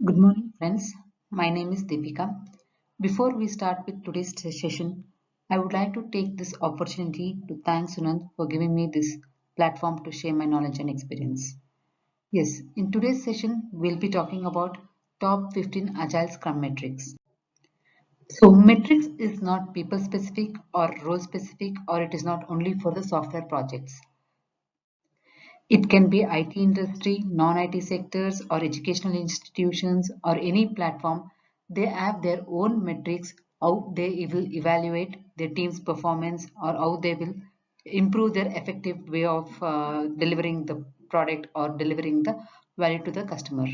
Good morning, friends. My name is Deepika. Before we start with today's session, I would like to take this opportunity to thank Sunand for giving me this platform to share my knowledge and experience. Yes, in today's session, we'll be talking about top 15 Agile Scrum metrics. So, metrics is not people specific or role specific, or it is not only for the software projects. It can be IT industry, non-IT sectors, or educational institutions, or any platform. They have their own metrics, how they will evaluate their team's performance, or how they will improve their effective way of delivering the product or delivering the value to the customer.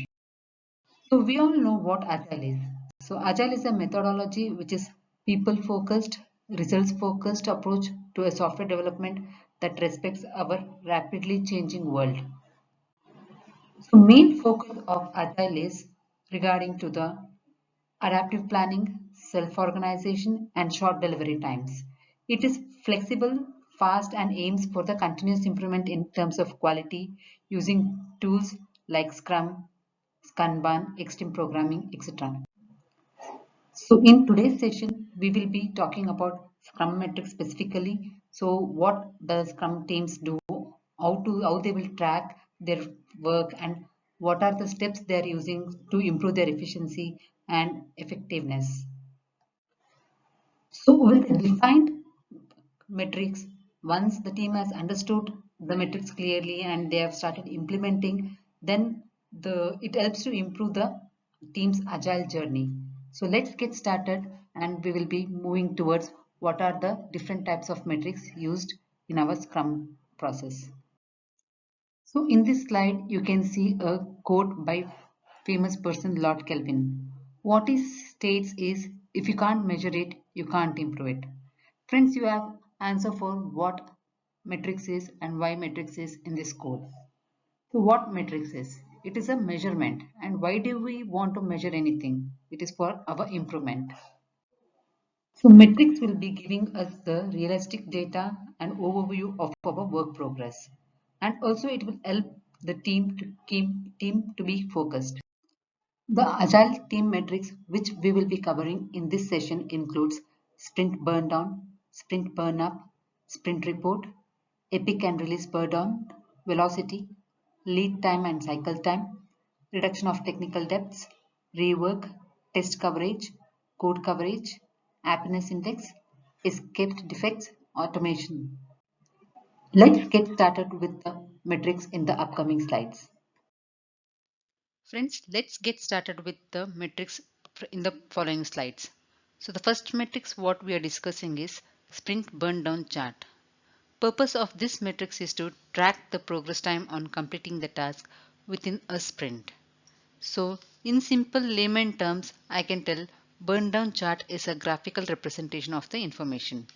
So we all know what Agile is. So Agile is a methodology which is people focused, results focused approach to a software development that respects our rapidly changing world. So main focus of Agile is regarding to the adaptive planning, self-organization, and short delivery times. It is flexible, fast, and aims for the continuous improvement in terms of quality using tools like Scrum, kanban, extreme programming, etc. So in today's session, we will be talking about Scrum metrics specifically. So what does Scrum teams do? How they will track their work and what are the steps they are using to improve their efficiency and effectiveness. So with defined metrics, once the team has understood the metrics clearly and they have started implementing, then it helps to improve the team's agile journey. So let's get started and we will be moving towards what are the different types of metrics used in our Scrum process. So in this slide, you can see a quote by famous person Lord Kelvin. What he states is, if you can't measure it, you can't improve it. Friends, you have answer for what metrics is and why metrics is in this quote. So what metrics is? It is a measurement. And why do we want to measure anything? It is for our improvement. So metrics will be giving us the realistic data and overview of our work progress. And also it will help the team to keep team to be focused. The agile team metrics which we will be covering in this session includes sprint burn down, sprint burn up, sprint report, epic and release burn down, velocity, lead time and cycle time, reduction of technical depths, rework, test coverage, code coverage, happiness index, escaped defects, automation. Let's get started with the metrics in the upcoming slides. Friends, let's get started with the metrics in the following slides. So the first metrics what we are discussing is sprint burn down chart. Purpose of this metrics is to track the progress time on completing the task within a sprint. So in simple layman terms, I can tell burn down chart is a graphical representation of the information.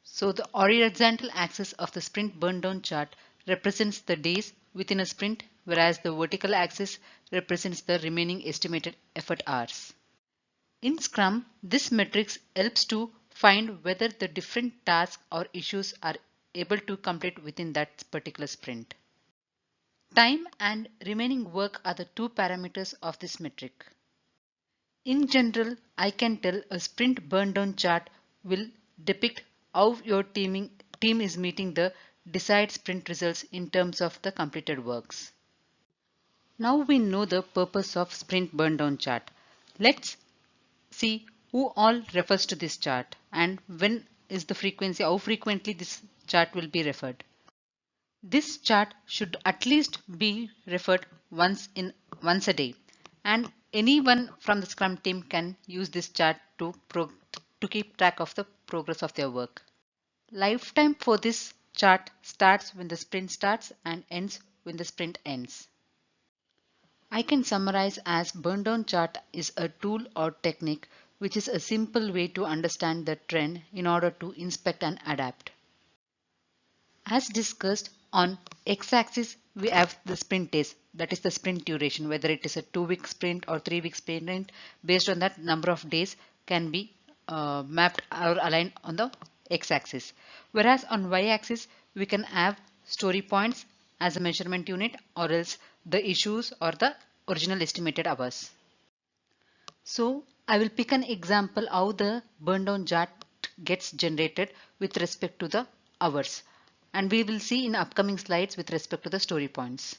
So the horizontal axis of the sprint burn down chart represents the days within a sprint, whereas the vertical axis represents the remaining estimated effort hours. In Scrum, this matrix helps to find whether the different tasks or issues are able to complete within that particular sprint. Time and remaining work are the two parameters of this metric. In general, I can tell a sprint burn down chart will depict how your team is meeting the desired sprint results in terms of the completed works. Now we know the purpose of sprint burn down chart. Let's see who all refers to this chart and when is the frequency, how frequently this chart will be referred. This chart should at least be referred once a day, and anyone from the Scrum team can use this chart to keep track of the progress of their work. Lifetime for this chart starts when the sprint starts and ends when the sprint ends. I can summarize as burn down chart is a tool or technique which is a simple way to understand the trend in order to inspect and adapt. As discussed, on x-axis we have the sprint days, that is the sprint duration, whether it is a 2-week sprint or 3-week sprint. Based on that, number of days can be mapped or aligned on the x-axis. Whereas on y-axis we can have story points as a measurement unit or else the issues or the original estimated hours. So I will pick an example how the burn down chart gets generated with respect to the hours, and we will see in upcoming slides with respect to the story points.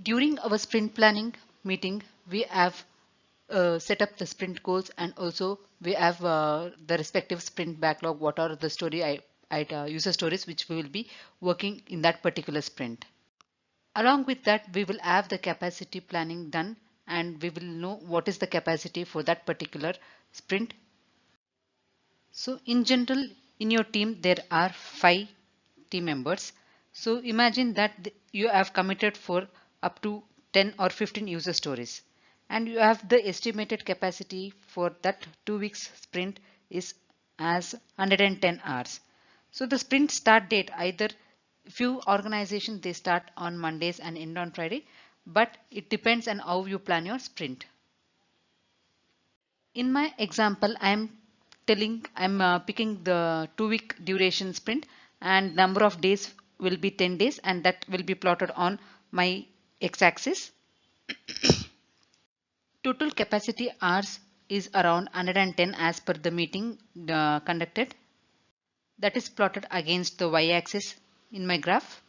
During our sprint planning meeting, we have set up the sprint goals, and also we have the respective sprint backlog. What are the user stories which we will be working in that particular sprint. Along with that, we will have the capacity planning done, and we will know what is the capacity for that particular sprint. So in general, in your team, there are 5 team members. So imagine that you have committed for up to 10 or 15 user stories, and you have the estimated capacity for that 2 weeks sprint is as 110 hours. So the sprint start date, either few organizations they start on Mondays and end on Friday, but it depends on how you plan your sprint. In my example, I'm picking the 2 week duration sprint, and number of days will be 10 days, and that will be plotted on my x-axis. Total capacity hours is around 110 as per the meeting conducted. That is plotted against the y-axis in my graph.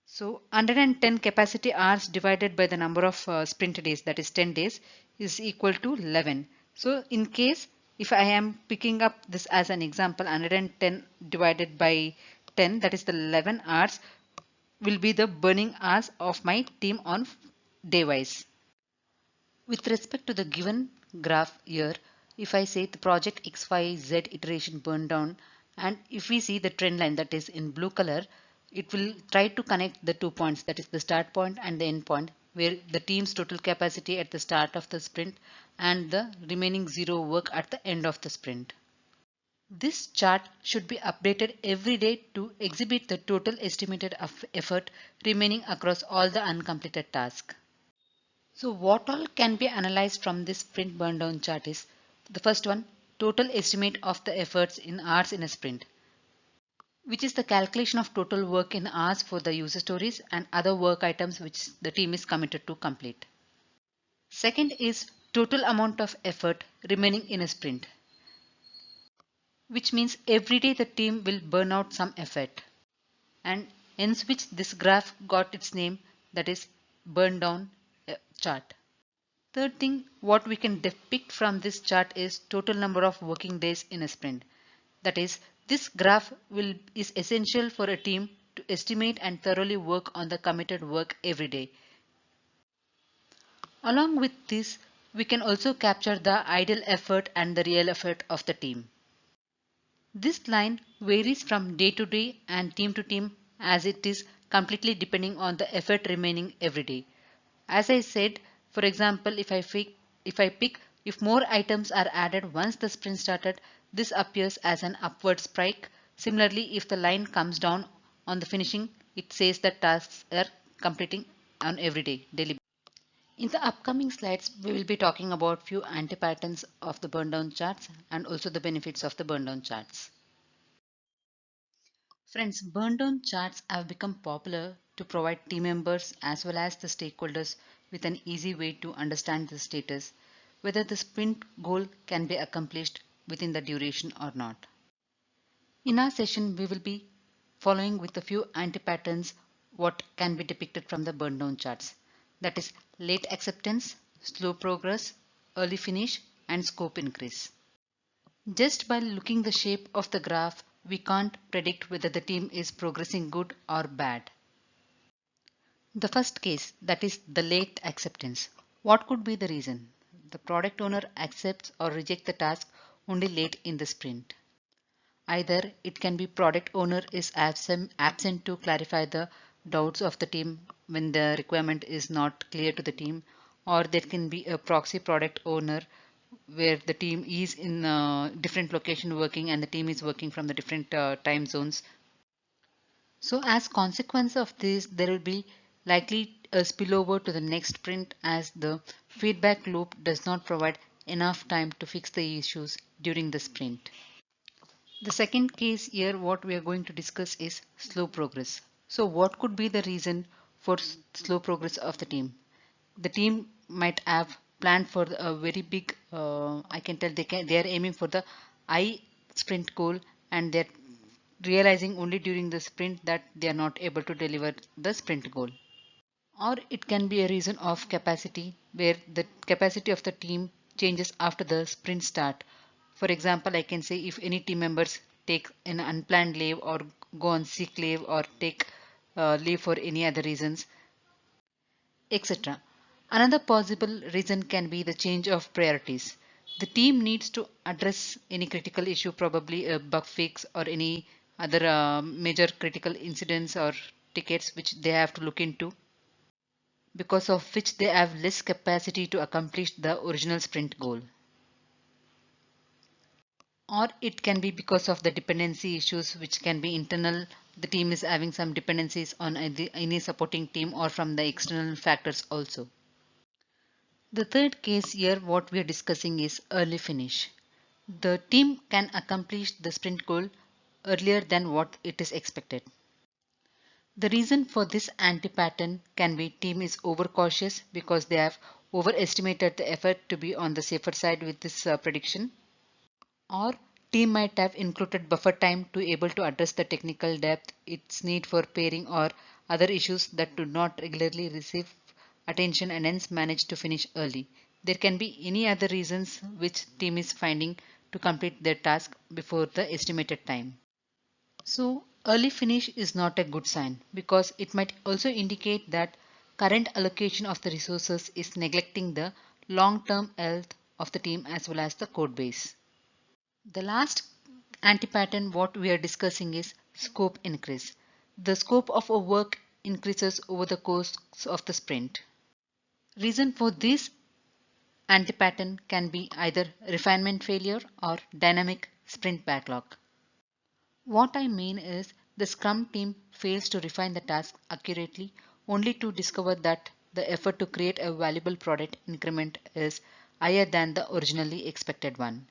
So 110 capacity hours divided by the number of sprint days, that is 10 days, is equal to 11. So in case if I am picking up this as an example, 110 divided by 10, that is the 11 hours, will be the burning hours of my team on day wise. With respect to the given graph here, if I say the project XYZ iteration burn down, and if we see the trend line that is in blue color, it will try to connect the 2 points, that is the start point and the end point, where the team's total capacity at the start of the sprint and the remaining zero work at the end of the sprint. This chart should be updated every day to exhibit the total estimated effort remaining across all the uncompleted tasks. So what all can be analyzed from this sprint burn down chart is the first one, total estimate of the efforts in hours in a sprint, which is the calculation of total work in hours for the user stories and other work items which the team is committed to complete. Second is total amount of effort remaining in a sprint, which means every day the team will burn out some effort, and hence which this graph got its name, that is burn down chart. Third thing, what we can depict from this chart is total number of working days in a sprint. That is, this graph is essential for a team to estimate and thoroughly work on the committed work every day. Along with this, we can also capture the ideal effort and the real effort of the team. This line varies from day to day and team to team, as it is completely depending on the effort remaining every day. As I said, for example, if more items are added once the sprint started, this appears as an upward spike. Similarly, if the line comes down on the finishing, it says that tasks are completing on every day, daily. In the upcoming slides, we will be talking about few anti-patterns of the burn down charts and also the benefits of the burn down charts. Friends, burn down charts have become popular to provide team members as well as the stakeholders with an easy way to understand the status, whether the sprint goal can be accomplished within the duration or not. In our session, we will be following with a few anti-patterns what can be depicted from the burn down charts. That is late acceptance, slow progress, early finish, and scope increase. Just by looking the shape of the graph, we can't predict whether the team is progressing good or bad. The first case, that is the late acceptance. What could be the reason? The product owner accepts or rejects the task only late in the sprint. Either it can be product owner is absent to clarify the doubts of the team when the requirement is not clear to the team, or there can be a proxy product owner where the team is in a different location working and the team is working from the different time zones. So as consequence of this, there will be likely a spillover to the next sprint as the feedback loop does not provide enough time to fix the issues during the sprint. The second case here, what we are going to discuss is slow progress. So what could be the reason for slow progress of the team. The team might have planned for a very big, I can tell they are aiming for the I sprint goal, and they're realizing only during the sprint that they are not able to deliver the sprint goal. Or it can be a reason of capacity where the capacity of the team changes after the sprint start. For example, I can say if any team members take an unplanned leave or go on sick leave or take leave for any other reasons, etc. Another possible reason can be the change of priorities. The team needs to address any critical issue, probably a bug fix or any other major critical incidents or tickets which they have to look into, because of which they have less capacity to accomplish the original sprint goal. Or it can be because of the dependency issues which can be internal. The team is having some dependencies on any supporting team or from the external factors also. The third case here what we are discussing is early finish. The team can accomplish the sprint goal earlier than what it is expected. The reason for this anti-pattern can be team is overcautious because they have overestimated the effort to be on the safer side with this prediction, or team might have included buffer time to able to address the technical depth, its need for pairing or other issues that do not regularly receive attention and hence manage to finish early. There can be any other reasons which team is finding to complete their task before the estimated time. So early finish is not a good sign because it might also indicate that current allocation of the resources is neglecting the long-term health of the team as well as the code base. The last anti-pattern what we are discussing is scope increase. The scope of a work increases over the course of the sprint. Reason for this anti-pattern can be either refinement failure or dynamic sprint backlog. What I mean is the Scrum team fails to refine the task accurately only to discover that the effort to create a valuable product increment is higher than the originally expected one.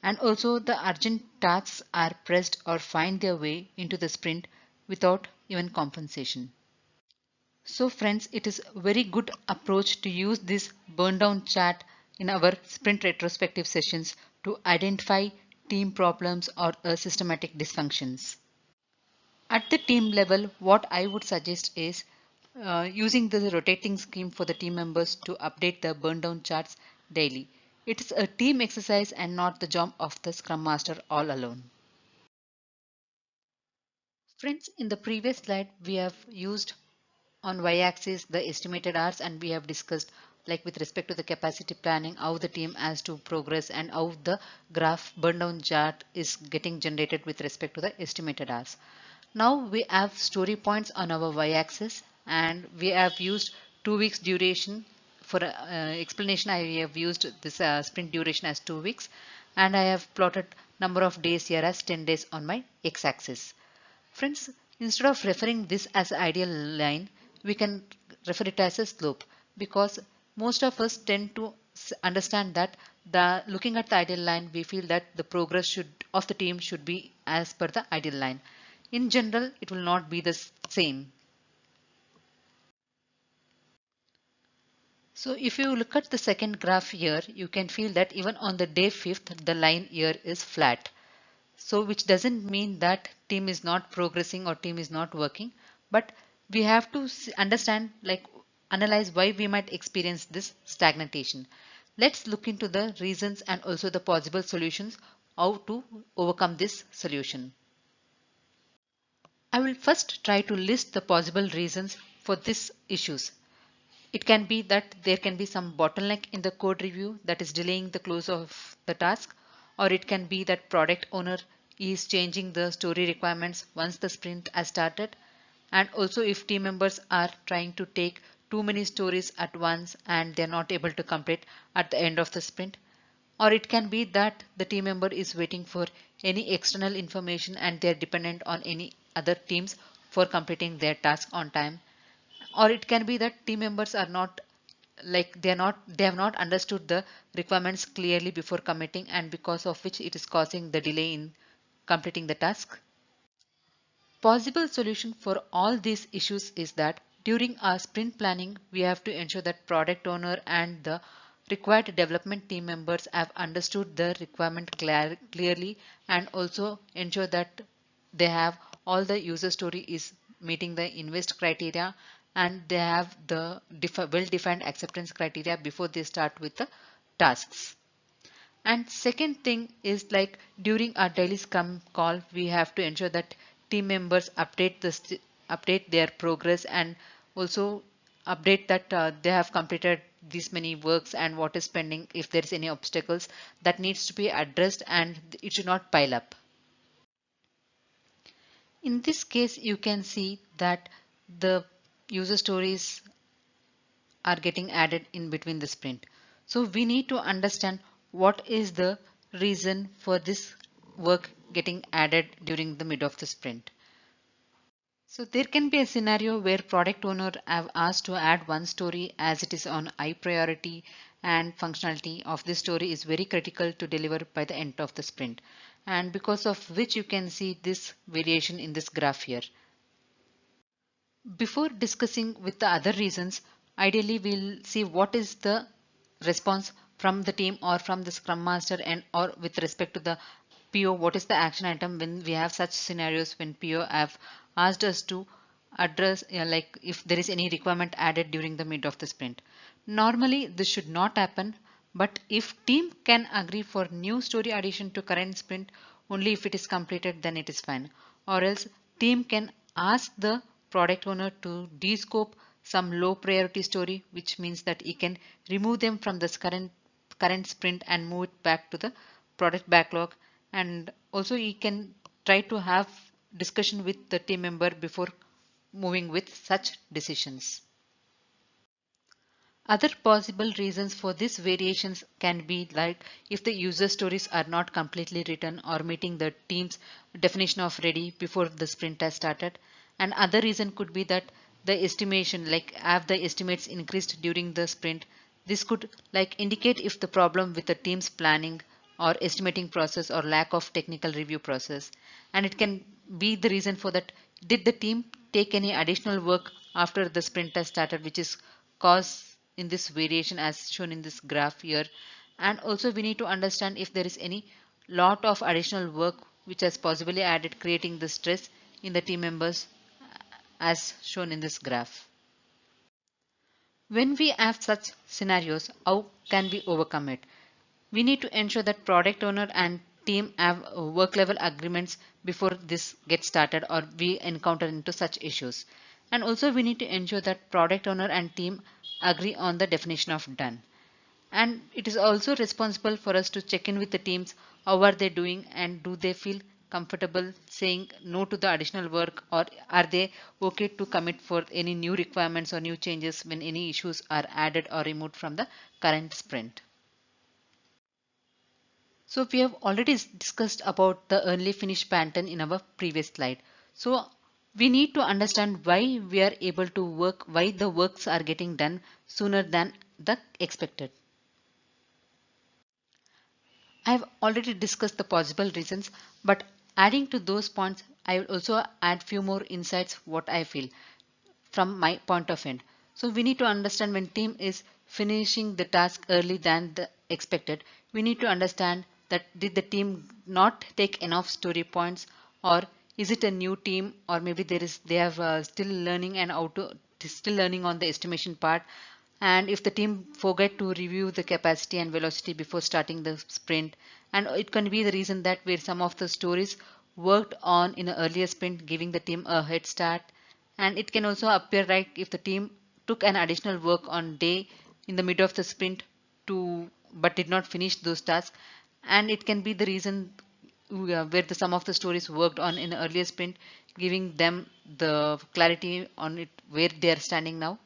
And also the urgent tasks are pressed or find their way into the sprint without even compensation. So friends, it is a very good approach to use this burn down chart in our sprint retrospective sessions to identify team problems or systematic dysfunctions. At the team level, what I would suggest is using the rotating scheme for the team members to update the burn down charts daily. It is a team exercise and not the job of the Scrum Master all alone. Friends, in the previous slide, we have used on y-axis the estimated hours, and we have discussed like with respect to the capacity planning how the team has to progress and how the graph burn down chart is getting generated with respect to the estimated hours. Now we have story points on our y-axis and we have used 2 weeks duration. For explanation, I have used this sprint duration as 2 weeks, and I have plotted number of days here as 10 days on my x-axis. Friends, instead of referring this as ideal line, we can refer it as a slope, because most of us tend to understand that the looking at the ideal line, we feel that the progress should of the team should be as per the ideal line. In general, it will not be the same. So if you look at the second graph here, you can feel that even on the day 5th, the line here is flat. So which doesn't mean that team is not progressing or team is not working, but we have to understand, like analyze why we might experience this stagnation. Let's look into the reasons and also the possible solutions, how to overcome this solution. I will first try to list the possible reasons for these issues. It can be that there can be some bottleneck in the code review that is delaying the close of the task, or it can be that product owner is changing the story requirements once the sprint has started, and also if team members are trying to take too many stories at once and they're not able to complete at the end of the sprint, or it can be that the team member is waiting for any external information and they're dependent on any other teams for completing their task on time, or it can be that team members are not they have not understood the requirements clearly before committing, and because of which it is causing the delay in completing the task. Possible solution for all these issues is that During our sprint planning, we have to ensure that product owner and the required development team members have understood the requirement clearly, and also ensure that they have all the user story is meeting the invest criteria, and they have the well-defined acceptance criteria before they start with the tasks. And second thing is like during our daily Scrum call, we have to ensure that team members update their progress, and also update that they have completed these many works and what is pending. If there is any obstacles that needs to be addressed, and it should not pile up. In this case, you can see that the user stories are getting added in between the sprint. So we need to understand what is the reason for this work getting added during the mid of the sprint. So there can be a scenario where product owner have asked to add one story as it is on high priority, and functionality of this story is very critical to deliver by the end of the sprint, and because of which you can see this variation in this graph here. Before discussing with the other reasons, ideally we'll see what is the response from the team or from the Scrum Master, and or with respect to the PO, what is the action item when we have such scenarios when PO have asked us to address, like if there is any requirement added during the mid of the sprint. Normally this should not happen, but if team can agree for new story addition to current sprint, only if it is completed then it is fine. Or else team can ask the product owner to descope some low priority story, which means that he can remove them from this current sprint and move it back to the product backlog. And also he can try to have discussion with the team member before moving with such decisions. Other possible reasons for these variations can be like if the user stories are not completely written or meeting the team's definition of ready before the sprint has started. And other reason could be that the estimation, like have the estimates increased during the sprint. This could like indicate if the problem with the team's planning or estimating process or lack of technical review process. And it can be the reason for that. Did the team take any additional work after the sprint has started, which is cause in this variation as shown in this graph here. And also we need to understand if there is any lot of additional work which has possibly added, creating the stress in the team members as shown in this graph. When we have such scenarios, how can we overcome it? We need to ensure that product owner and team have work level agreements before this gets started or we encounter into such issues. And also we need to ensure that product owner and team agree on the definition of done. And it is also responsible for us to check in with the teams, how are they doing and do they feel comfortable saying no to the additional work, or are they okay to commit for any new requirements or new changes when any issues are added or removed from the current sprint. So we have already discussed about the early finish pattern in our previous slide. So we need to understand why we are able to work, why the works are getting done sooner than the expected. I have already discussed the possible reasons, but adding to those points, I will also add few more insights what I feel from my point of view. So we need to understand when team is finishing the task early than the expected, we need to understand that did the team not take enough story points, or is it a new team, or maybe they have still learning and how to still learning on the estimation part. And if the team forget to review the capacity and velocity before starting the sprint, and it can be the reason that where some of the stories worked on in an earlier sprint giving the team a head start. And it can also appear right if the team took an additional work on day in the middle of the sprint to but did not finish those tasks. And it can be the reason where the some of the stories worked on in an earlier sprint giving them the clarity on it where they are standing now.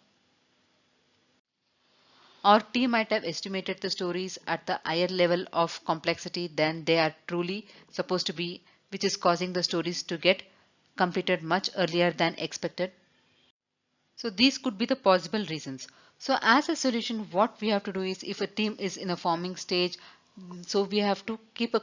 Our team might have estimated the stories at the higher level of complexity than they are truly supposed to be, which is causing the stories to get completed much earlier than expected. So these could be the possible reasons. So as a solution, what we have to do is if a team is in a forming stage, so we have to keep a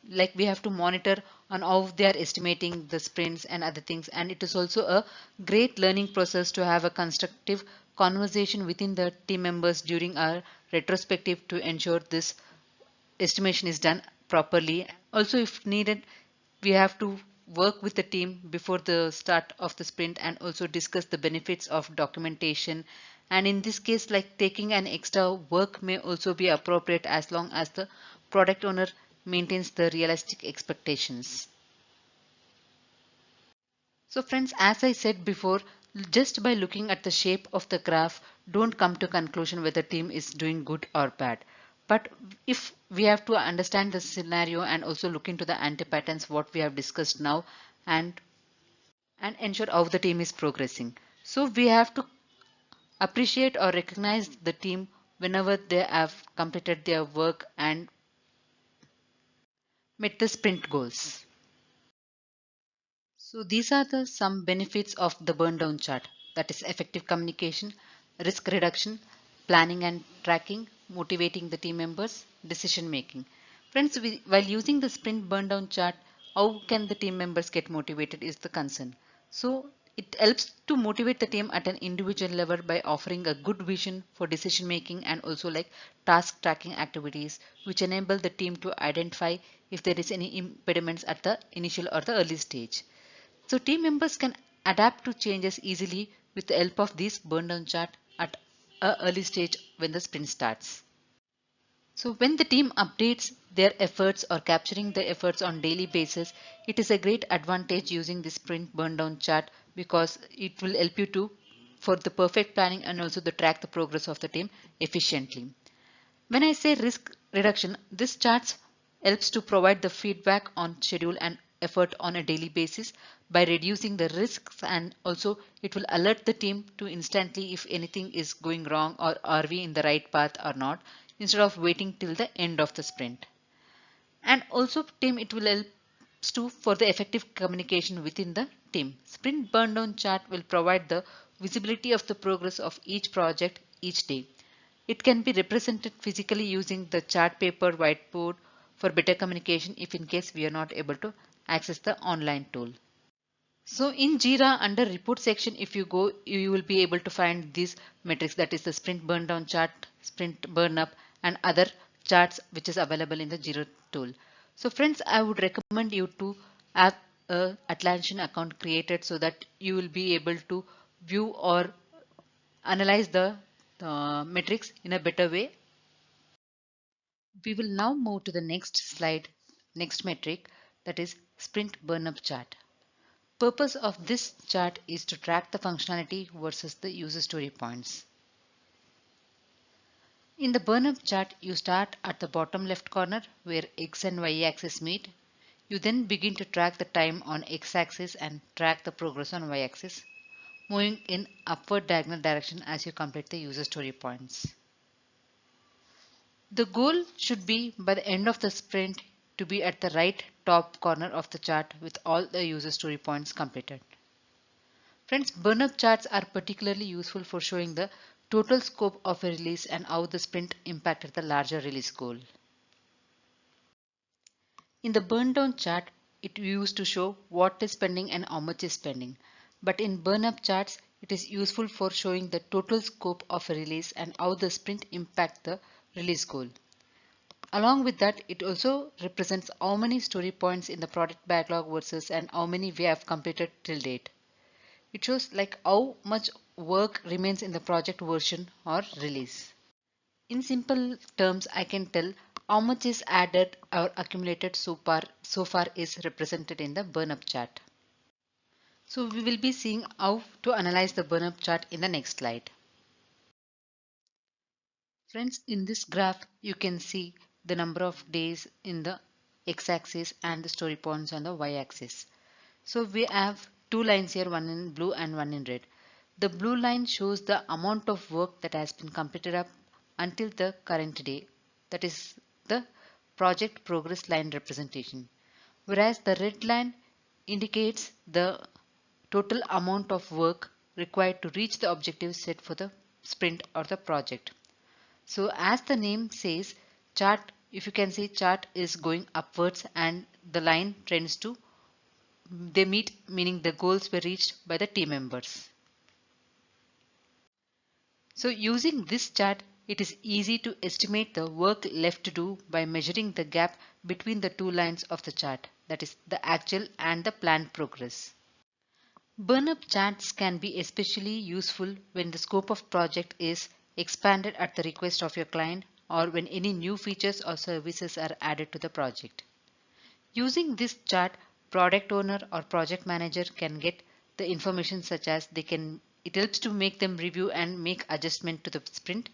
like we have to monitor on how they are estimating the sprints and other things, and it is also a great learning process to have a constructive conversation within the team members during our retrospective to ensure this estimation is done properly. Also, if needed, we have to work with the team before the start of the sprint and also discuss the benefits of documentation. And in this case, like taking an extra work may also be appropriate as long as the product owner maintains the realistic expectations. So friends, as I said before, just by looking at the shape of the graph, don't come to conclusion whether team is doing good or bad. But if we have to understand the scenario and also look into the anti-patterns, what we have discussed now, and ensure how the team is progressing. So we have to appreciate or recognize the team whenever they have completed their work and met the sprint goals. So these are the some benefits of the burn down chart, that is effective communication, risk reduction, planning and tracking, motivating the team members, decision making. Friends, while using the sprint burn down chart, how can the team members get motivated is the concern. So it helps to motivate the team at an individual level by offering a good vision for decision making and also like task tracking activities which enable the team to identify if there is any impediments at the initial or the early stage. So team members can adapt to changes easily with the help of this burn down chart at an early stage when the sprint starts. So when the team updates their efforts or capturing the efforts on daily basis, it is a great advantage using this sprint burn down chart because it will help you to for the perfect planning and also to track the progress of the team efficiently. When I say risk reduction, this chart helps to provide the feedback on schedule and effort on a daily basis by reducing the risks, and also it will alert the team to instantly if anything is going wrong or are we in the right path or not instead of waiting till the end of the sprint. And also team, it will help to for the effective communication within the team. Sprint burndown chart will provide the visibility of the progress of each project each day. It can be represented physically using the chart paper whiteboard for better communication if in case we are not able to access the online tool. So in Jira under report section, if you go, you will be able to find these metrics, that is the sprint burn down chart, sprint burn up and other charts which is available in the Jira tool. So friends, I would recommend you to have a Atlassian account created so that you will be able to view or analyze the metrics in a better way. We will now move to the next slide, next metric, that is sprint burn up chart. Purpose of this chart is to track the functionality versus the user story points. In the burn-up chart, you start at the bottom left corner where X and Y axis meet. You then begin to track the time on X axis and track the progress on Y axis, moving in upward diagonal direction as you complete the user story points. The goal should be by the end of the sprint to be at the right top corner of the chart with all the user story points completed. Friends, burn-up charts are particularly useful for showing the total scope of a release and how the sprint impacted the larger release goal. In the burn-down chart, it used to show what is spending and how much is spending. But in burn-up charts, it is useful for showing the total scope of a release and how the sprint impact the release goal. Along with that, it also represents how many story points in the product backlog versus and how many we have completed till date. It shows like how much work remains in the project version or release. In simple terms, I can tell how much is added or accumulated so far is represented in the burn-up chart. So we will be seeing how to analyze the burn-up chart in the next slide. Friends, in this graph, you can see the number of days in the x-axis and the story points on the y-axis. So we have two lines here, one in blue and one in red. The blue line shows the amount of work that has been completed up until the current day. That is the project progress line representation. Whereas the red line indicates the total amount of work required to reach the objectives set for the sprint or the project. So as the name says, chart if you can see, chart is going upwards and the line trends to they meet, meaning the goals were reached by the team members. So using this chart, it is easy to estimate the work left to do by measuring the gap between the two lines of the chart, that is the actual and the planned progress. Burn-up charts can be especially useful when the scope of project is expanded at the request of your client or when any new features or services are added to the project. Using this chart, product owner or project manager can get the information such as it helps to make them review and make adjustment to the sprint,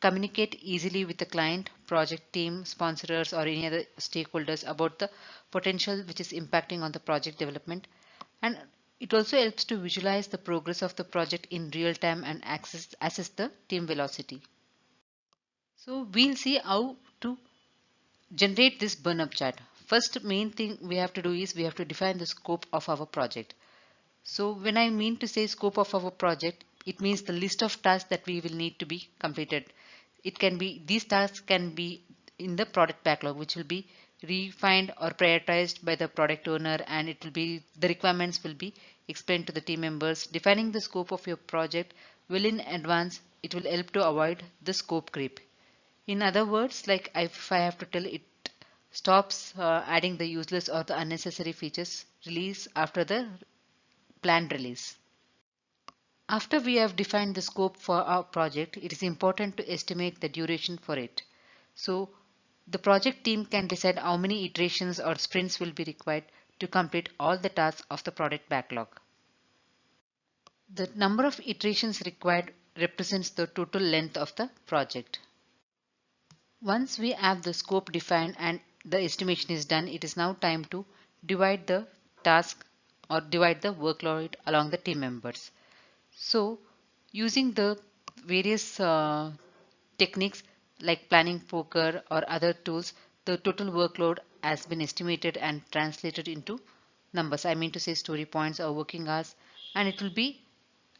communicate easily with the client, project team, sponsors or any other stakeholders about the potential which is impacting on the project development, and it also helps to visualize the progress of the project in real time and assess the team velocity. So we'll see how to generate this burn up chart. First main thing we have to do is we have to define the scope of our project. So when I mean to say scope of our project, it means the list of tasks that we will need to be completed. It can be, these tasks can be in the product backlog, which will be refined or prioritized by the product owner, and it will be, the requirements will be explained to the team members. Defining the scope of your project well in advance, it will help to avoid the scope creep. In other words, like if I have to tell, it stops adding the useless or the unnecessary features release after the planned release. After we have defined the scope for our project, it is important to estimate the duration for it. So the project team can decide how many iterations or sprints will be required to complete all the tasks of the product backlog. The number of iterations required represents the total length of the project. Once we have the scope defined and the estimation is done, it is now time to divide the task or divide the workload along the team members. So using the various techniques like planning poker or other tools, the total workload has been estimated and translated into numbers. I mean to say story points or working hours, and it will be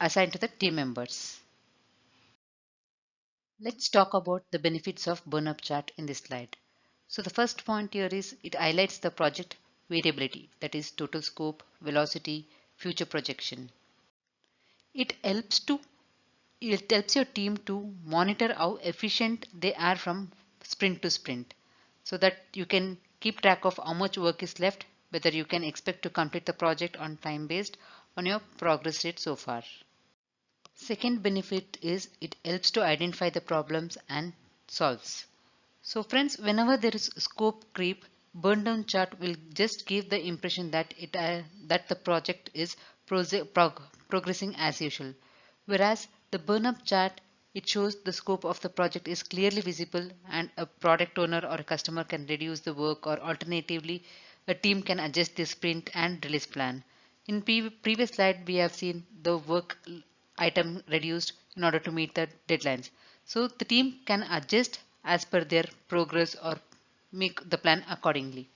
assigned to the team members. Let's talk about the benefits of burn-up chart in this slide. So the first point here is it highlights the project variability, that is total scope, velocity, future projection. It helps to it helps your team to monitor how efficient they are from sprint to sprint, so that you can keep track of how much work is left, whether you can expect to complete the project on time based on your progress rate so far. Second benefit is it helps to identify the problems and solves. So friends, whenever there is scope creep, burn down chart will just give the impression that that the project is progressing as usual. Whereas the burn up chart, it shows the scope of the project is clearly visible and a product owner or a customer can reduce the work, or alternatively a team can adjust the sprint and release plan. In previous slide we have seen the work item reduced in order to meet the deadlines. So the team can adjust as per their progress or make the plan accordingly.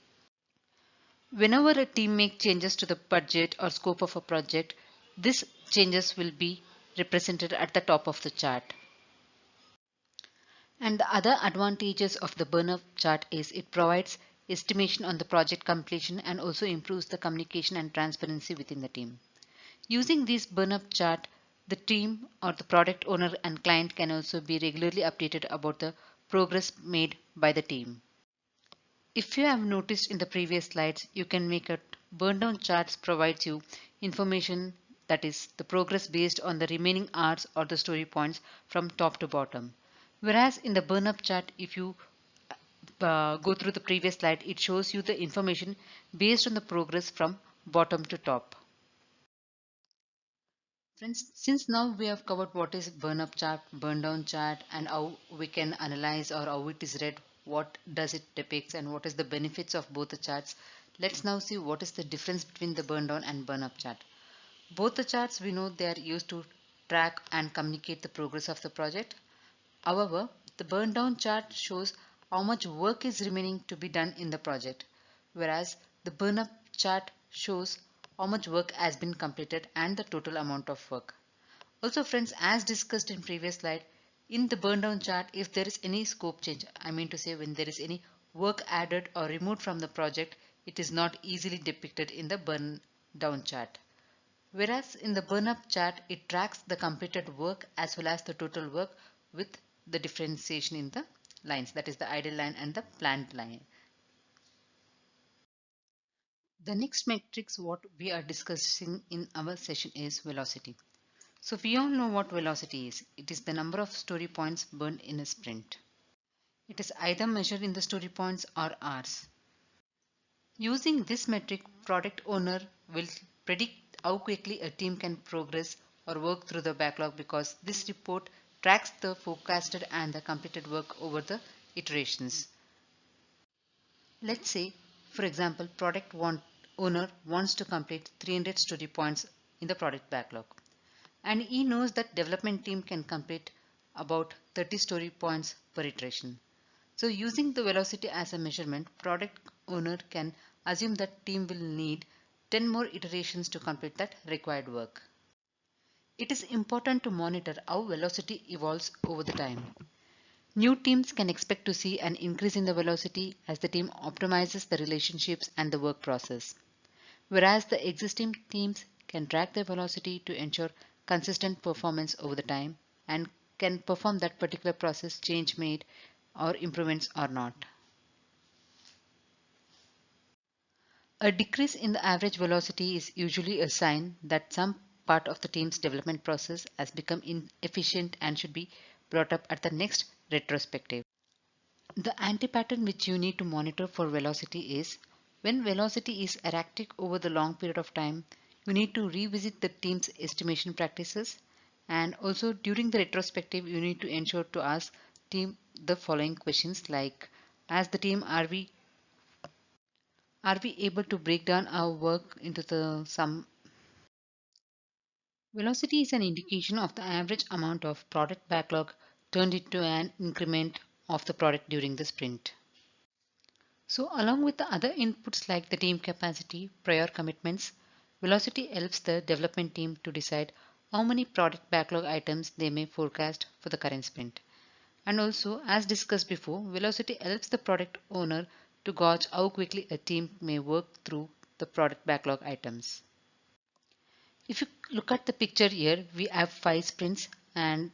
Whenever a team makes changes to the budget or scope of a project, these changes will be represented at the top of the chart. And the other advantages of the burn-up chart is it provides estimation on the project completion and also improves the communication and transparency within the team. Using this burn-up chart, the team or the product owner and client can also be regularly updated about the progress made by the team. If you have noticed in the previous slides, you can make a burn down charts provides you information, that is the progress based on the remaining hours or the story points from top to bottom. Whereas in the burn up chart, if you go through the previous slide, it shows you the information based on the progress from bottom to top. Friends, since now we have covered what is burn up chart, burn down chart, and how we can analyze or how it is read, what does it depicts, and what is the benefits of both the charts, let's now see what is the difference between the burn down and burn up chart. Both the charts, we know they are used to track and communicate the progress of the project. However, the burn down chart shows how much work is remaining to be done in the project, whereas the burn up chart shows how much work has been completed and the total amount of work. Also friends, as discussed in previous slide, In the burndown chart, if there is any scope change, I mean to say when there is any work added or removed from the project, it is not easily depicted in the burn down chart. Whereas in the burn up chart, it tracks the completed work as well as the total work with the differentiation in the lines, that is the idle line and the planned line. The next metrics what we are discussing in our session is velocity. So we all know what velocity is. It is the number of story points burned in a sprint. It is either measured in the story points or hours. Using this metric, product owner will predict how quickly a team can progress or work through the backlog because this report tracks the forecasted and the completed work over the iterations. Let's say, for example, owner wants to complete 300 story points in the product backlog. And he knows that development team can complete about 30 story points per iteration. So using the velocity as a measurement, product owner can assume that team will need 10 more iterations to complete that required work. It is important to monitor how velocity evolves over the time. New teams can expect to see an increase in the velocity as the team optimizes the relationships and the work process, whereas the existing teams can track their velocity to ensure consistent performance over the time and can perform that particular process change made or improvements or not. A decrease in the average velocity is usually a sign that some part of the team's development process has become inefficient and should be brought up at the next retrospective. The anti-pattern which you need to monitor for velocity is when velocity is erratic over the long period of time, you need to revisit the team's estimation practices, and also during the retrospective you need to ensure to ask team the following questions like, as the team are we able to break down our work into the some. Velocity is an indication of the average amount of product backlog turned into an increment of the product during the sprint. So along with the other inputs like the team capacity, prior commitments, velocity helps the development team to decide how many product backlog items they may forecast for the current sprint. And also, as discussed before, velocity helps the product owner to gauge how quickly a team may work through the product backlog items. If you look at the picture here, we have 5 sprints and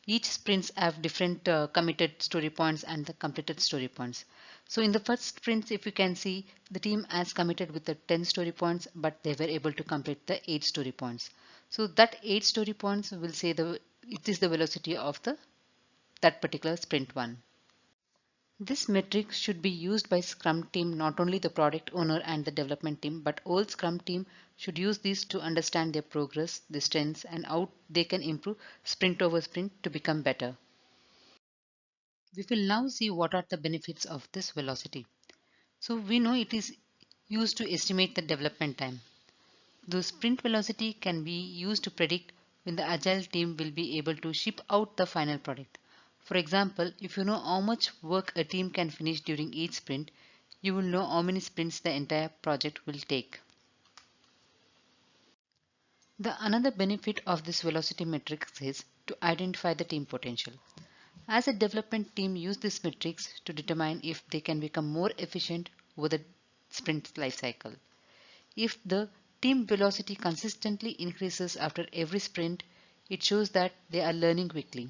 each sprints have different committed story points and the completed story points. So in the first sprints, if you can see, the team has committed with the 10 story points, but they were able to complete the 8 story points. So that 8 story points will say it is the velocity of that particular sprint one. This metric should be used by Scrum team, not only the product owner and the development team, but all Scrum team should use these to understand their progress, their strengths, and how they can improve sprint over sprint to become better. We will now see what are the benefits of this velocity. So we know it is used to estimate the development time. The sprint velocity can be used to predict when the agile team will be able to ship out the final product. For example, if you know how much work a team can finish during each sprint, you will know how many sprints the entire project will take. The another benefit of this velocity metrics is to identify the team potential. As a development team use these metrics to determine if they can become more efficient over the sprint lifecycle. If the team velocity consistently increases after every sprint, it shows that they are learning quickly.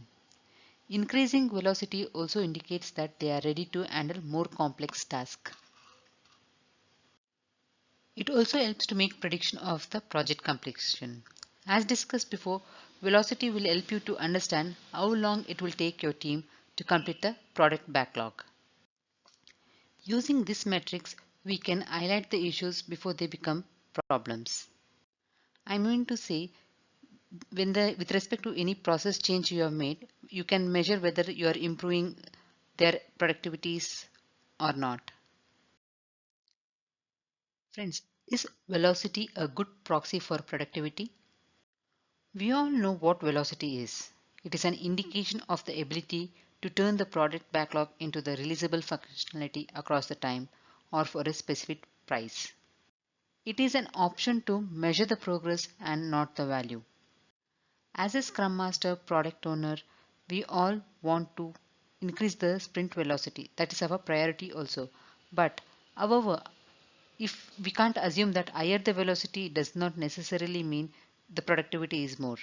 Increasing velocity also indicates that they are ready to handle more complex tasks. It also helps to make prediction of the project completion. As discussed before, velocity will help you to understand how long it will take your team to complete the product backlog. Using these metrics, we can highlight the issues before they become problems. I mean to say, with respect to any process change you have made, you can measure whether you are improving their productivities or not. Friends, is velocity a good proxy for productivity? We all know what velocity is. It is an indication of the ability to turn the product backlog into the releasable functionality across the time or for a specific price. It is an option to measure the progress and not the value. As a Scrum Master product owner, We all want to increase the sprint velocity. That is our priority also. But however, if we can't assume that higher the velocity does not necessarily mean the productivity is more.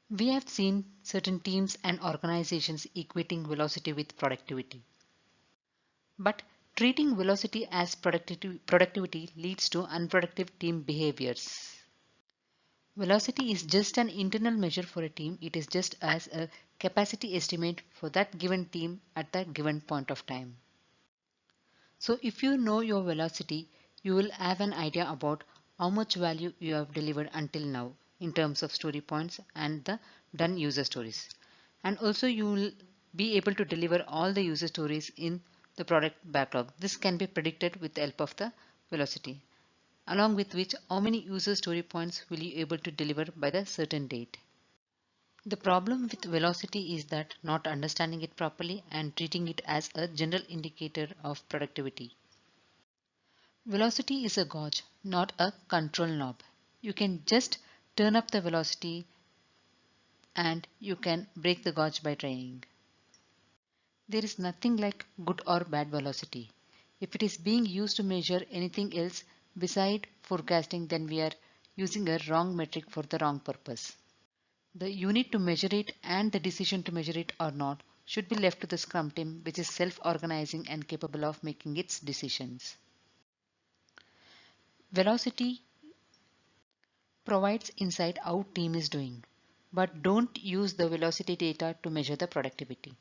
We have seen certain teams and organizations equating velocity with productivity. But treating velocity as productivity leads to unproductive team behaviors. Velocity is just an internal measure for a team. It is just as a capacity estimate for that given team at that given point of time. So if you know your velocity, you will have an idea about how much value you have delivered until now in terms of story points and the done user stories. And also you will be able to deliver all the user stories in the product backlog. This can be predicted with the help of the velocity, along with which how many user story points will you able to deliver by the certain date. The problem with velocity is that not understanding it properly and treating it as a general indicator of productivity. Velocity is a gauge, not a control knob. You can just turn up the velocity and you can break the gauge by trying. There is nothing like good or bad velocity. If it is being used to measure anything else beside forecasting, then we are using a wrong metric for the wrong purpose. The unit to measure it and the decision to measure it or not should be left to the Scrum team, which is self-organizing and capable of making its decisions. Velocity provides insight how team is doing, but don't use the velocity data to measure the productivity.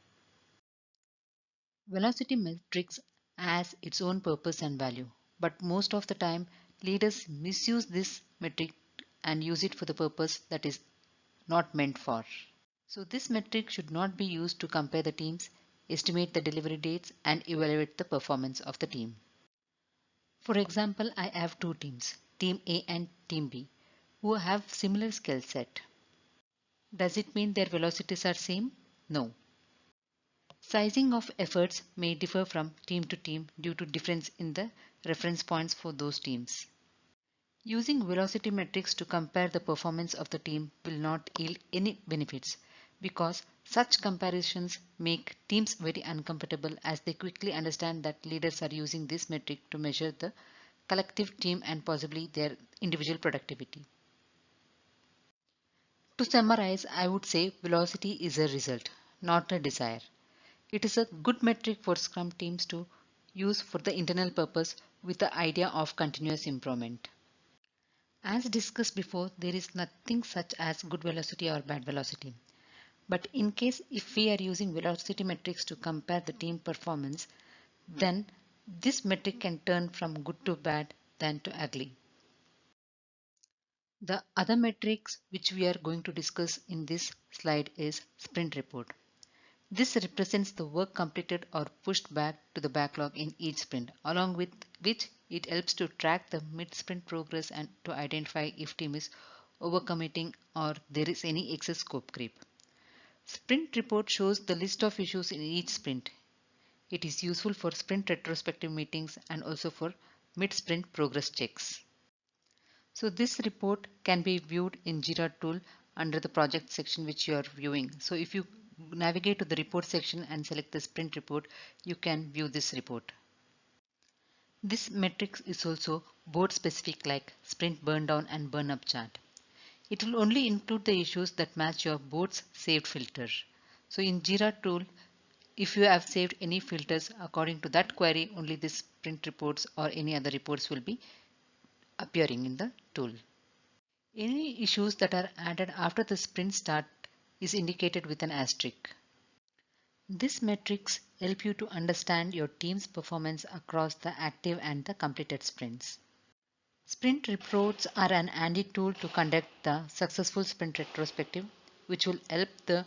Velocity metrics has its own purpose and value, but most of the time leaders misuse this metric and use it for the purpose that is not meant for. So this metric should not be used to compare the teams, estimate the delivery dates, and evaluate the performance of the team. For example, I have two teams, Team A and Team B, who have similar skill set. Does it mean their velocities are same? No. Sizing of efforts may differ from team to team due to difference in the reference points for those teams. Using velocity metrics to compare the performance of the team will not yield any benefits because such comparisons make teams very uncomfortable as they quickly understand that leaders are using this metric to measure the collective team and possibly their individual productivity. To summarize, I would say velocity is a result, not a desire. It is a good metric for Scrum teams to use for the internal purpose with the idea of continuous improvement. As discussed before, there is nothing such as good velocity or bad velocity. But in case if we are using velocity metrics to compare the team performance, then this metric can turn from good to bad than to ugly. The other metrics which we are going to discuss in this slide is sprint report. This represents the work completed or pushed back to the backlog in each sprint, along with which it helps to track the mid-sprint progress and to identify if team is overcommitting or there is any excess scope creep. Sprint report shows the list of issues in each sprint. It is useful for sprint retrospective meetings and also for mid-sprint progress checks. So this report can be viewed in Jira tool under the project section which you are viewing. So if you navigate to the report section and select the sprint report, you can view this report. This matrix is also board specific like sprint burn down and burn up chart. It will only include the issues that match your board's saved filter. So in Jira tool, if you have saved any filters according to that query, only this sprint reports or any other reports will be appearing in the tool. Any issues that are added after the sprint start is indicated with an asterisk. These metrics help you to understand your team's performance across the active and the completed sprints. Sprint reports are an handy tool to conduct the successful sprint retrospective, which will help the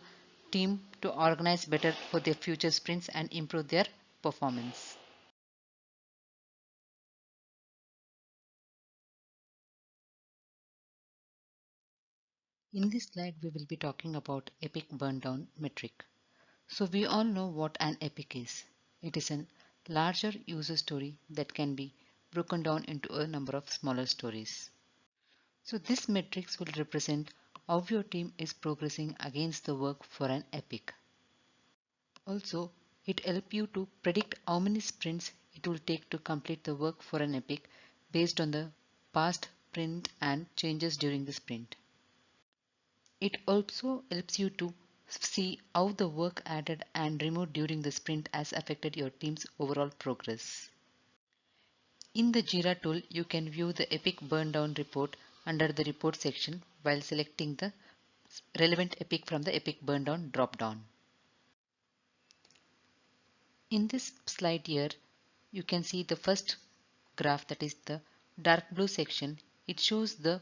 team to organize better for their future sprints and improve their performance. In this slide, we will be talking about epic burndown metric. So we all know what an epic is. It is a larger user story that can be broken down into a number of smaller stories. So this matrix will represent how your team is progressing against the work for an epic. Also, it helps you to predict how many sprints it will take to complete the work for an epic based on the past sprint and changes during the sprint. It also helps you to see how the work added and removed during the sprint has affected your team's overall progress. In the Jira tool, you can view the epic burndown report under the report section while selecting the relevant epic from the epic burndown drop-down. In this slide here, you can see the first graph, that is the dark blue section. It shows the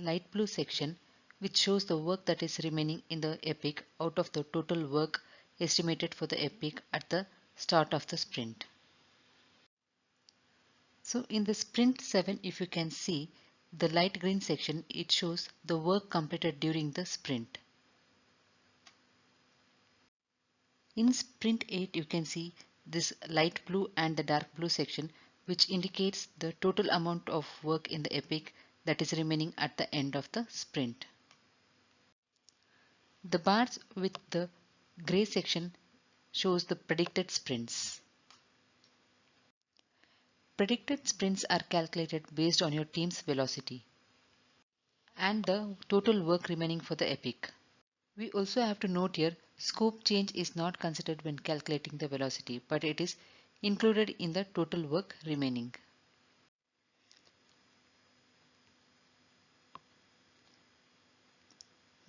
light blue section, which shows the work that is remaining in the epic out of the total work estimated for the epic at the start of the sprint. So in the sprint 7, if you can see the light green section, it shows the work completed during the sprint. In sprint 8, you can see this light blue and the dark blue section, which indicates the total amount of work in the epic that is remaining at the end of the sprint. The bars with the gray section shows the predicted sprints. Predicted sprints are calculated based on your team's velocity and the total work remaining for the epic. We also have to note here, scope change is not considered when calculating the velocity, but it is included in the total work remaining.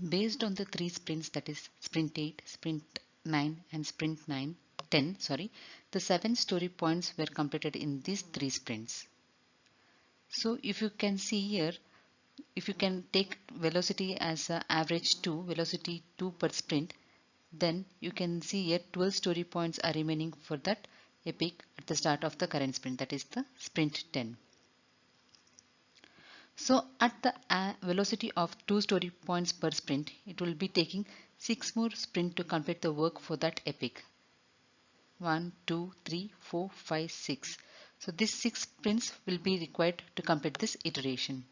Based on the three sprints, that is sprint 8, sprint 9 and sprint 10, the 7 story points were completed in these three sprints. So if you can see here, if you can take velocity as average 2, velocity 2 per sprint, then you can see here 12 story points are remaining for that epic at the start of the current sprint, that is the sprint 10. So at the velocity of 2 story points per sprint, it will be taking 6 more sprint to complete the work for that epic. 1, 2, 3, 4, 5, 6. So these 6 sprints will be required to complete this iteration.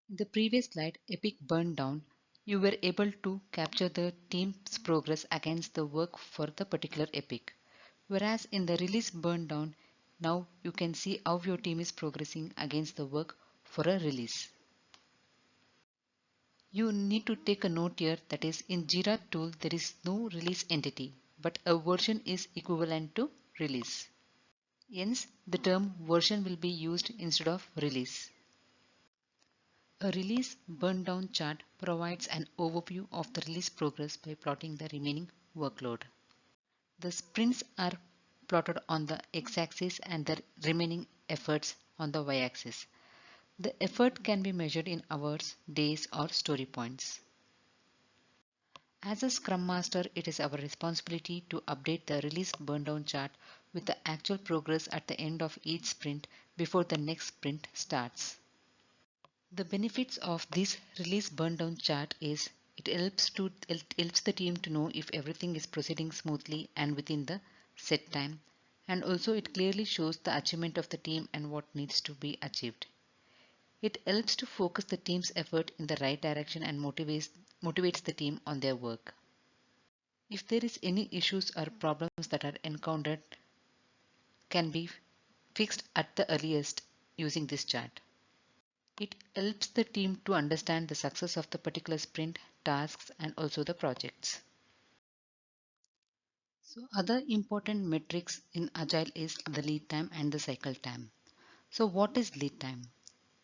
In the previous slide, epic burn down, you were able to capture the team's progress against the work for the particular epic. Whereas in the release burn down, now you can see how your team is progressing against the work for a release. You need to take a note here, that is in Jira tool there is no release entity, but a version is equivalent to release. Hence the term version will be used instead of release. A release burn down chart provides an overview of the release progress by plotting the remaining workload. The sprints are plotted on the x-axis and the remaining efforts on the y-axis. The effort can be measured in hours, days, or story points. As a Scrum Master, it is our responsibility to update the release burndown chart with the actual progress at the end of each sprint before the next sprint starts. The benefits of this release burndown chart is it helps the team to know if everything is proceeding smoothly and within the set time, and also it clearly shows the achievement of the team and what needs to be achieved. It helps to focus the team's effort in the right direction and motivates the team on their work. If there is any issues or problems that are encountered, can be fixed at the earliest using this chart. It helps the team to understand the success of the particular sprint, tasks, and also the projects. So other important metrics in Agile is the lead time and the cycle time. So what is lead time?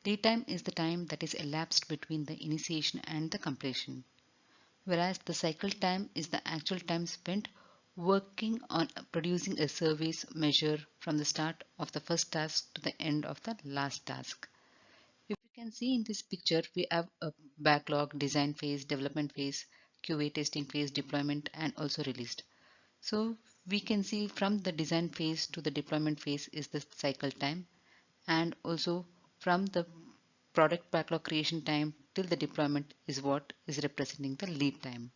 Lead time is the time that is elapsed between the initiation and the completion, whereas the cycle time is the actual time spent working on producing a service measure from the start of the first task to the end of the last task. If you can see in this picture, we have a backlog, design phase, development phase, QA testing phase, deployment, and also released. So we can see from the design phase to the deployment phase is the cycle time, and also from the product backlog creation time till the deployment is what is representing the lead time.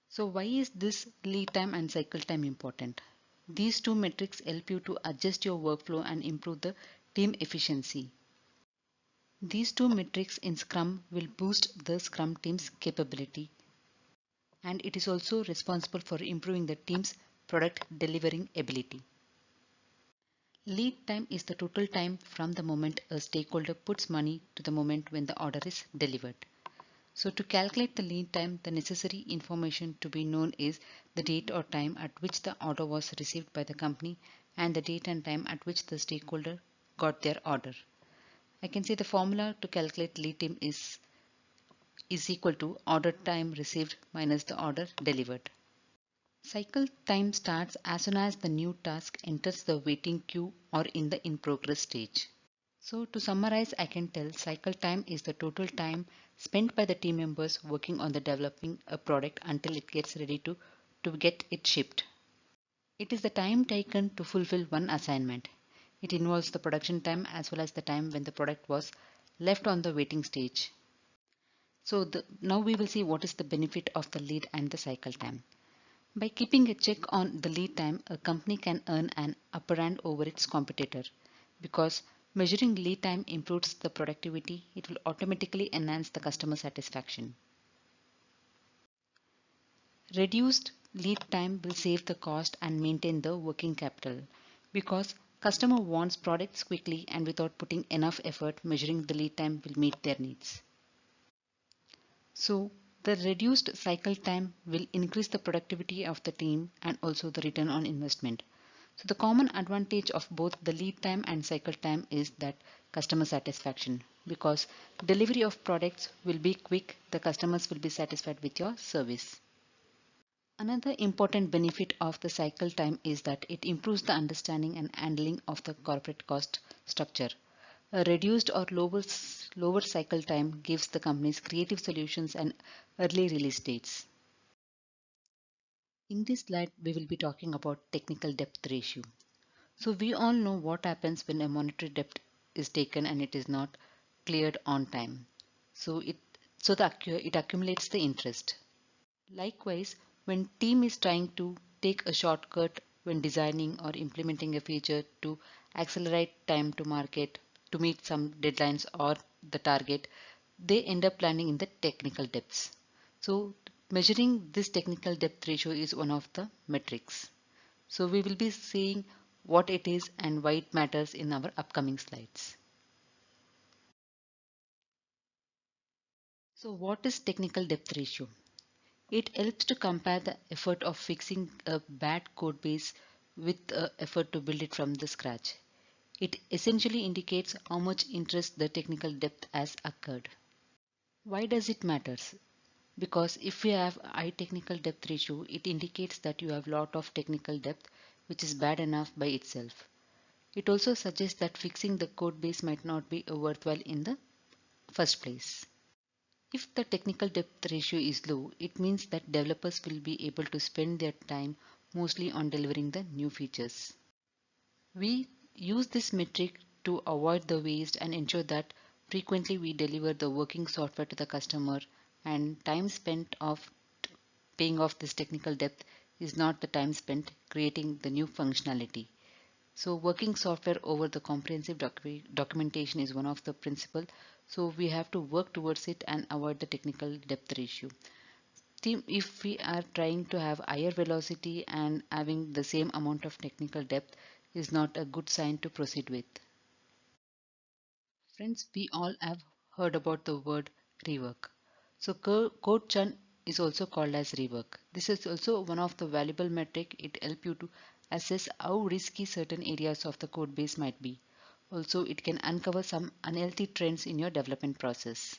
So why is this lead time and cycle time important? These two metrics help you to adjust your workflow and improve the team efficiency. These two metrics in Scrum will boost the Scrum team's capability, and it is also responsible for improving the team's product delivering ability. Lead time is the total time from the moment a stakeholder puts money to the moment when the order is delivered. So to calculate the lead time, the necessary information to be known is the date or time at which the order was received by the company and the date and time at which the stakeholder got their order. I can say the formula to calculate lead time is equal to order time received minus the order delivered. Cycle time starts as soon as the new task enters the waiting queue or in the in progress stage. So to summarize, I can tell cycle time is the total time spent by the team members working on the developing a product until it gets ready to get it shipped. It is the time taken to fulfill one assignment. It involves the production time as well as the time when the product was left on the waiting stage. So now we will see what is the benefit of the lead and the cycle time. By keeping a check on the lead time, a company can earn an upper hand over its competitor. Because measuring lead time improves the productivity, it will automatically enhance the customer satisfaction. Reduced lead time will save the cost and maintain the working capital. Because customer wants products quickly and without putting enough effort, measuring the lead time will meet their needs. So the reduced cycle time will increase the productivity of the team and also the return on investment. So the common advantage of both the lead time and cycle time is that customer satisfaction, because delivery of products will be quick, the customers will be satisfied with your service. Another important benefit of the cycle time is that it improves the understanding and handling of the corporate cost structure. A reduced or lower cycle time gives the companies creative solutions and early release dates. In this slide, we will be talking about technical depth ratio. So we all know what happens when a monetary debt is taken and it is not cleared on time. So it accumulates the interest. Likewise, when team is trying to take a shortcut when designing or implementing a feature to accelerate time to market to meet some deadlines or the target, they end up landing in the technical depths. So measuring this technical depth ratio is one of the metrics. So we will be seeing what it is and why it matters in our upcoming slides. So what is technical depth ratio? It helps to compare the effort of fixing a bad code base with the effort to build it from the scratch. It essentially indicates how much interest the technical depth has occurred. Why does it matter? Because if we have high technical depth ratio, it indicates that you have lot of technical depth, which is bad enough by itself. It also suggests that fixing the code base might not be worthwhile in the first place. If the technical depth ratio is low, it means that developers will be able to spend their time mostly on delivering the new features. We use this metric to avoid the waste and ensure that frequently we deliver the working software to the customer, and time spent of paying off this technical depth is not the time spent creating the new functionality. So working software over the comprehensive documentation is one of the principle. So we have to work towards it and avoid the technical depth ratio. If we are trying to have higher velocity and having the same amount of technical depth is not a good sign to proceed with. Friends, we all have heard about the word rework. So code churn is also called as rework. This is also one of the valuable metric. It helps you to assess how risky certain areas of the code base might be. Also, it can uncover some unhealthy trends in your development process.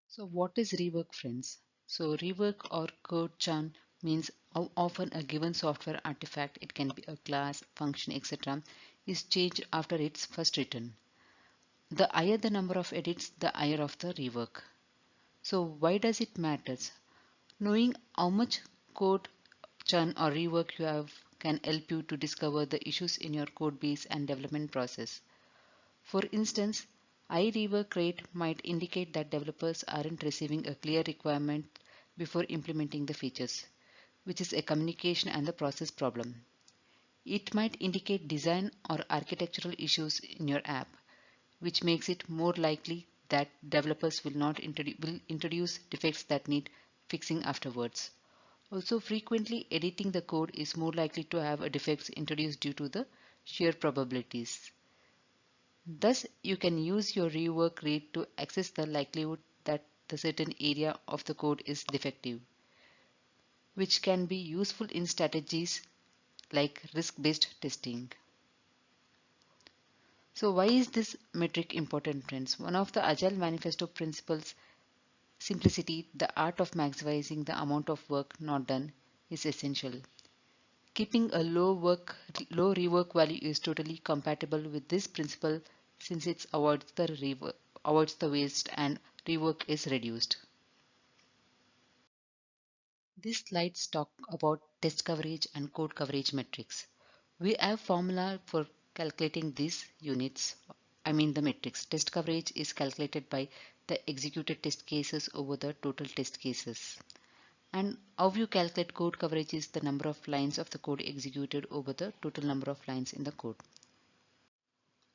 So what is rework, friends? So rework or code churn means how often a given software artifact, it can be a class, function, etc., is changed after it's first written. The higher the number of edits, the higher of the rework. So why does it matters? Knowing how much code churn or rework you have can help you to discover the issues in your code base and development process. For instance, high rework rate might indicate that developers aren't receiving a clear requirement before implementing the features, which is a communication and the process problem. It might indicate design or architectural issues in your app, which makes it more likely that developers will not will introduce defects that need fixing afterwards. Also, frequently editing the code is more likely to have a defects introduced due to the sheer probabilities. Thus, you can use your rework rate to assess the likelihood that the certain area of the code is defective, which can be useful in strategies like risk-based testing. So why is this metric important, friends? One of the Agile Manifesto principles, simplicity, the art of maximizing the amount of work not done, is essential. Keeping a low rework value is totally compatible with this principle since it avoids the waste and rework is reduced. These slides talk about test coverage and code coverage metrics. We have formula for calculating these units, the metrics. Test coverage is calculated by the executed test cases over the total test cases. And how you calculate code coverage is the number of lines of the code executed over the total number of lines in the code.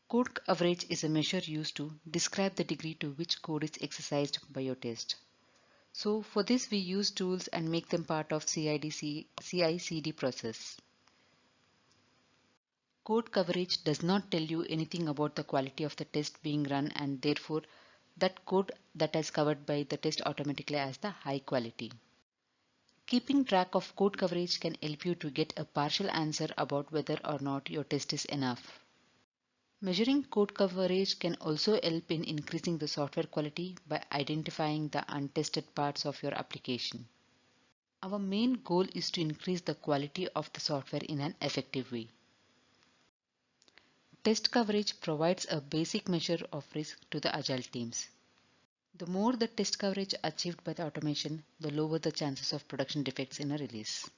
Code coverage is a measure used to describe the degree to which code is exercised by your test. So for this we use tools and make them part of CI/CD process. Code coverage does not tell you anything about the quality of the test being run, and therefore that code that is covered by the test automatically has the high quality. Keeping track of code coverage can help you to get a partial answer about whether or not your test is enough. Measuring code coverage can also help in increasing the software quality by identifying the untested parts of your application. Our main goal is to increase the quality of the software in an effective way. Test coverage provides a basic measure of risk to the agile teams. The more the test coverage achieved by the automation, the lower the chances of production defects in a release.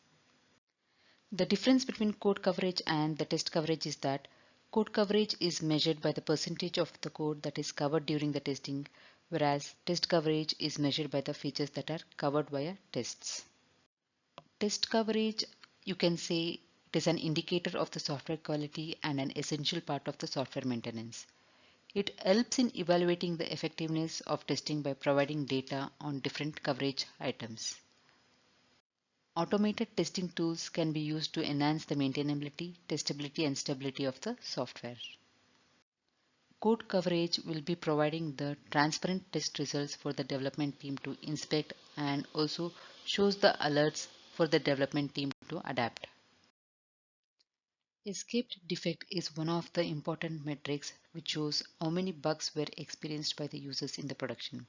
The difference between code coverage and the test coverage is that code coverage is measured by the percentage of the code that is covered during the testing, whereas test coverage is measured by the features that are covered via tests. Test coverage, you can say, it is an indicator of the software quality and an essential part of the software maintenance. It helps in evaluating the effectiveness of testing by providing data on different coverage items. Automated testing tools can be used to enhance the maintainability, testability, and stability of the software. Code coverage will be providing the transparent test results for the development team to inspect and also shows the alerts for the development team to adapt. Escaped defect is one of the important metrics which shows how many bugs were experienced by the users in the production.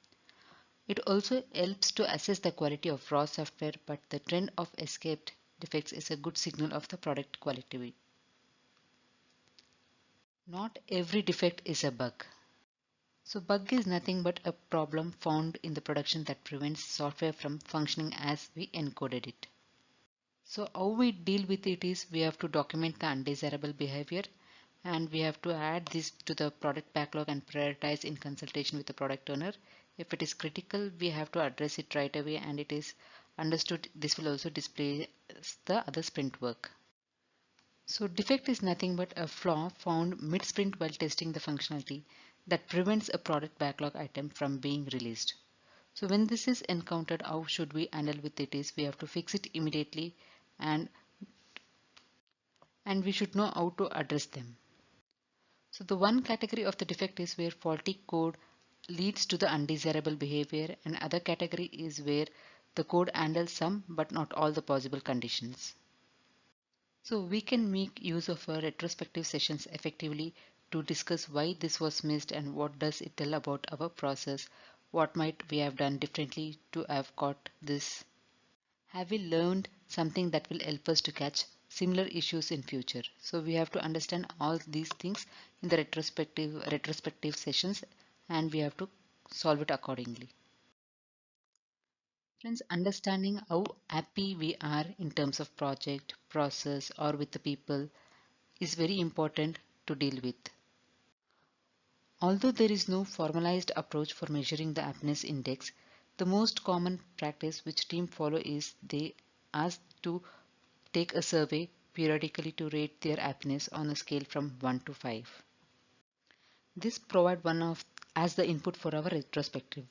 It also helps to assess the quality of raw software, but the trend of escaped defects is a good signal of the product quality. Not every defect is a bug. So bug is nothing but a problem found in the production that prevents software from functioning as we encoded it. So how we deal with it is we have to document the undesirable behavior and we have to add this to the product backlog and prioritize in consultation with the product owner. If it is critical, we have to address it right away and it is understood. This will also display the other sprint work. So defect is nothing but a flaw found mid-sprint while testing the functionality that prevents a product backlog item from being released. So when this is encountered, how should we handle with it is we have to fix it immediately and we should know how to address them. So the one category of the defect is where faulty code leads to the undesirable behavior, and other category is where the code handles some but not all the possible conditions. So we can make use of our retrospective sessions effectively to discuss why this was missed and what does it tell about our process, what might we have done differently to have caught this. Have we learned something that will help us to catch similar issues in future? So we have to understand all these things in the retrospective sessions and we have to solve it accordingly. Friends, understanding how happy we are in terms of project, process or with the people is very important to deal with. Although there is no formalized approach for measuring the happiness index, the most common practice which team follow is they ask to take a survey periodically to rate their happiness on a scale from 1 to 5. This provide one of as the input for our retrospective.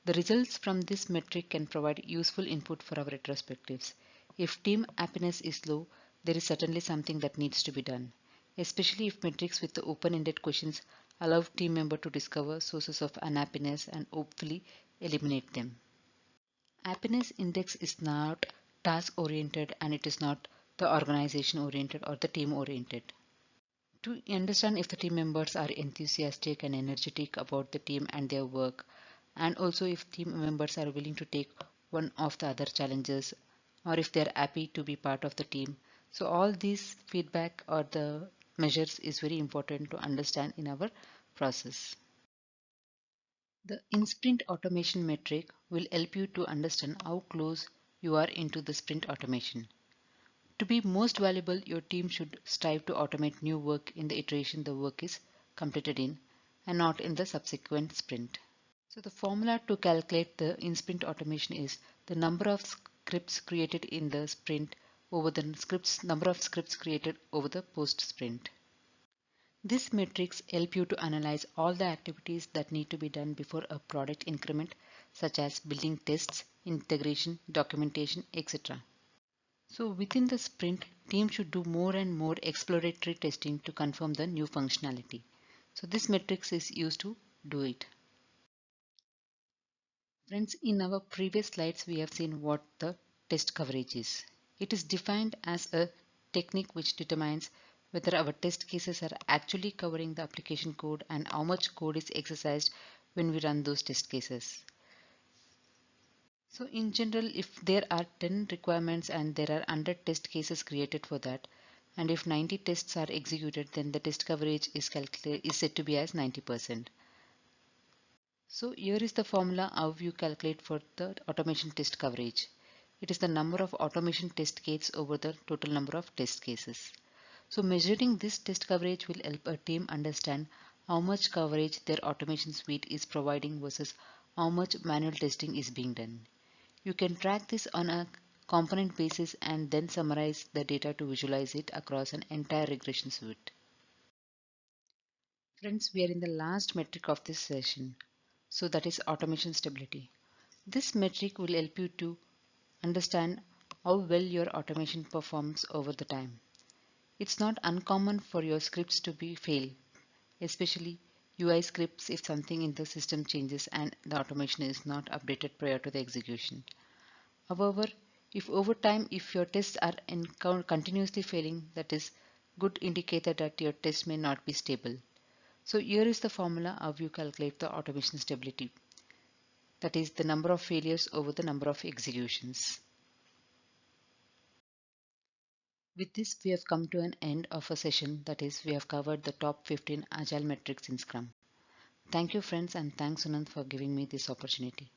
The results from this metric can provide useful input for our retrospectives. If team happiness is low, there is certainly something that needs to be done, especially if metrics with the open-ended questions allow team member to discover sources of unhappiness and hopefully eliminate them. Happiness index is not task oriented and it is not the organization oriented or the team oriented. To understand if the team members are enthusiastic and energetic about the team and their work, and also if team members are willing to take one of the other challenges, or if they're happy to be part of the team. So all these feedback or the measures is very important to understand in our process. The in-sprint automation metric will help you to understand how close you are into the sprint automation. To be most valuable, your team should strive to automate new work in the iteration the work is completed in and not in the subsequent sprint. So the formula to calculate the in-sprint automation is the number of scripts created in the sprint over the number of scripts created over the post-sprint. These metrics help you to analyze all the activities that need to be done before a product increment, such as building tests, integration, documentation, etc. So within the sprint, team should do more and more exploratory testing to confirm the new functionality. So this metrics is used to do it. Friends, in our previous slides, we have seen what the test coverage is. It is defined as a technique which determines whether our test cases are actually covering the application code and how much code is exercised when we run those test cases. So in general, if there are 10 requirements and there are 100 test cases created for that, and if 90 tests are executed, then the test coverage is said to be as 90%. So here is the formula how you calculate for the automation test coverage. It is the number of automation test cases over the total number of test cases. So measuring this test coverage will help a team understand how much coverage their automation suite is providing versus how much manual testing is being done. You can track this on a component basis and then summarize the data to visualize it across an entire regression suite. Friends, we are in the last metric of this session. So that is automation stability. This metric will help you to understand how well your automation performs over the time. It's not uncommon for your scripts to be fail, especially UI scripts if something in the system changes and the automation is not updated prior to the execution. However, if over time if your tests are continuously failing, that is good indicator that your test may not be stable. So here is the formula how you calculate the automation stability. That is the number of failures over the number of executions. With this, we have come to an end of a session, that is, we have covered the top 15 agile metrics in Scrum. Thank you friends and thanks Anand for giving me this opportunity.